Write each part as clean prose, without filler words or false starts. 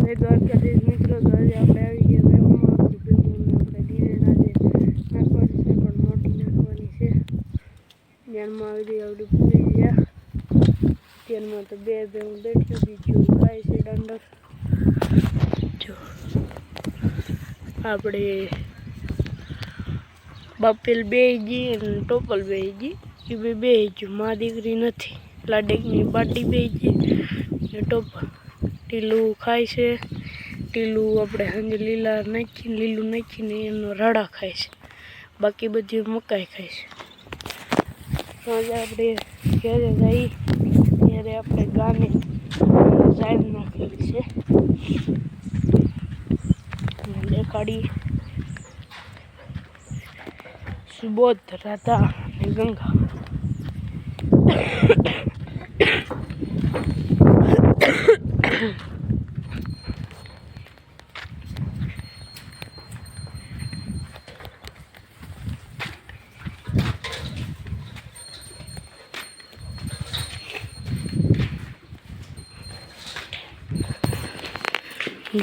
જય દ્વારકાધીશ મિત્રો, તો આજે આપણે આવી ગયા વેવમાં આપણી ભેગું આપણે દિનેના જે નાખવાની છે પણ મોટી નાખવાની છે. ધ્યાનમાં આવી આવડી પૂરી ગયા. ત્યારમાં તો બે ભેગું બેઠ્યું, બીજું ખાય છે દંડક. જો આપણે બાપેલ બેજી અને ટોપલ બેજી એ બે ગયું. મા દીકરી નથી, લાડકની બાટી બેજી ને ટોપલ. ટીલું ખાય છે. ટીલું આપણે સાંજે લીલું નાખીને એનો રાડા ખાય છે. બાકી બધી મકાઈ ખાય છે. સાંજે આપણે ઘરે જઈ ત્યારે આપણે ગાને સાઈડ નાખેલી છે. દેખાડી સુબોધ, રાધા અને ગંગા.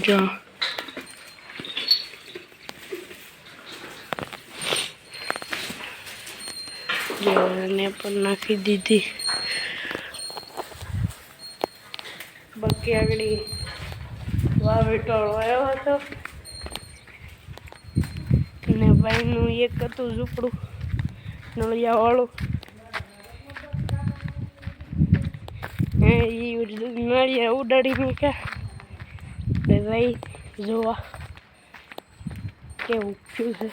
જો ને પણ નાખી દીધી. બાકી આગળ વાવેતર આવ્યો હતો ને ભાઈનું એક હતું ઝૂંપડું નળિયા વાળું. એ નળિયા ઉડાડી મૂક્યા. ભાઈ જોવા કેવું થયું છે.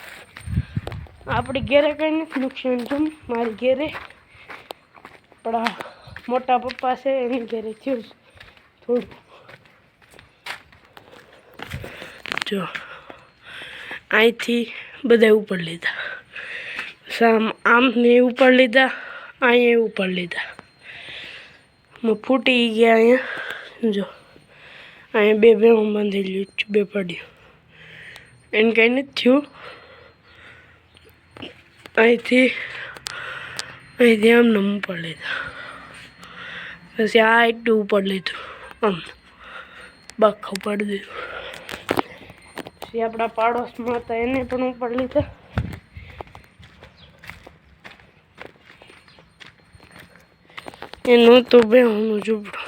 આપણી ઘેરે કઈ નથી નુકસાન થયું. મારી ઘેરે આપણા મોટા પપ્પા છે એની ઘેરે થયું થોડું. જો અહીંથી બધા ઉપર લીધા, આમ ને ઉપર લીધા, અહીંયા ઉપર લીધા. ફૂટી ગયા. અહીંયા જો અહીંયા બે ભેગું બાંધેલું બે પડ્યું. એને કંઈ નથી થયું. અહીંથી આમને ઉપર લીધા, પછી આ એટલું ઉપર લીધું, આમ બાખા પાડી દીધું. પછી આપણા પાડોશમાં હતા એને પણ ઉપર લીધા. એનું તો બેહુનું ઝૂંપડું,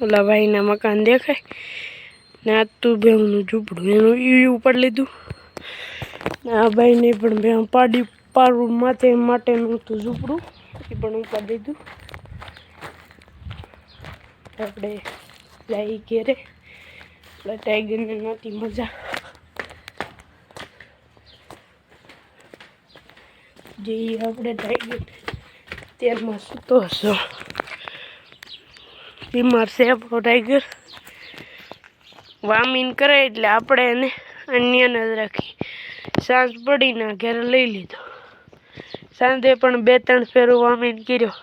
ઓલા ભાઈના મકાન દેખાય ને આ તું બેહુનું ઝૂંપડું એનું એ ઉપર લીધું. આ ભાઈને પણ બે પાડવું માટેનું હતું ઝૂંપડું, એ પણ ઉપર લીધું. આપણે જઈ ઘેરે. આપણે ટાઈગરને નહોતી મજા. જે આપણે ટાઈગર ત્યારમાં સૂતો હશો, બીમાર છે આપણો ટાઈગર. વામીન કરે એટલે આપણે એને અન્યને જ રાખી. સાંજ પડીને ઘરે લઈ લીધો. સાંજે પણ 2-3 ફેરો વામીન કર્યો.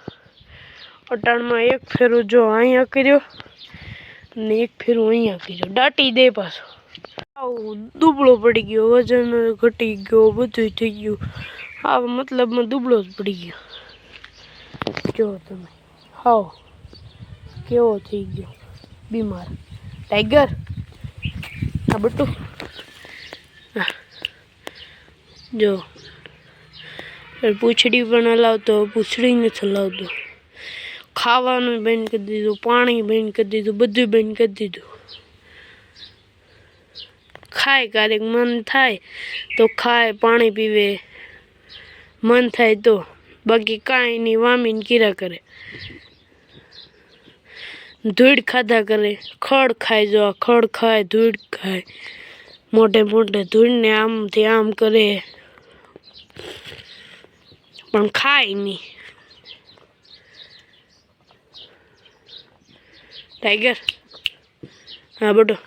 અટાણમાં એક ફેરો જો અહીંયા કર્યો ને એક ફેરો અહીંયા કર્યો. દાટી દે પાછો. દુબળો પડી ગયો, વજન ઘટી ગયો, બધું થઈ ગયું. આ મતલબમાં દુબળો જ પડી ગયો. જો તમે હાવ કેવો થઈ ગયો બીમાર ટાઈગર. આ બટું જો પૂંછડી પણ હલાવતો, પૂંછડી નથી હલાવતો. ખાવાનું બંધ કરી દીધું, પાણી બંધ કરી દીધું, બધું બંધ કરી દીધું. ખાય ક્યારેક મન થાય તો ખાય, પાણી પીવે મન થાય તો, બાકી કાંઈ નહીં. વામીને કીરા કરે, ધૂળ ખાધા કરે, ખડ ખાય. જો ખડ ખાય, ધૂળ ખાય, મોટે ધૂળને આમથી આમ કરે પણ ખાય નહીં. ટાઈગર હા બટો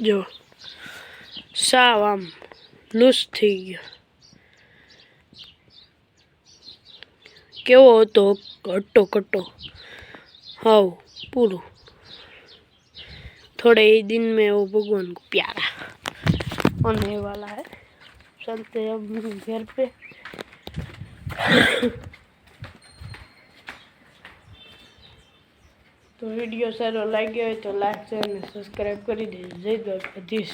જો સાવ આમ લૂસ થઈ ગયો. કેવો હતો હટ્ટો કટ્ટો, हाउ पूरा थोड़े ही दिन में वो भगवान को प्यारा होने वाला है। चलते अब घर पे। તો વિડીયો સારો લાગ્યો હોય તો લાઈક શેર અને સબસ્ક્રાઈબ કરી દેજો. જય દ્વારકાધીશ.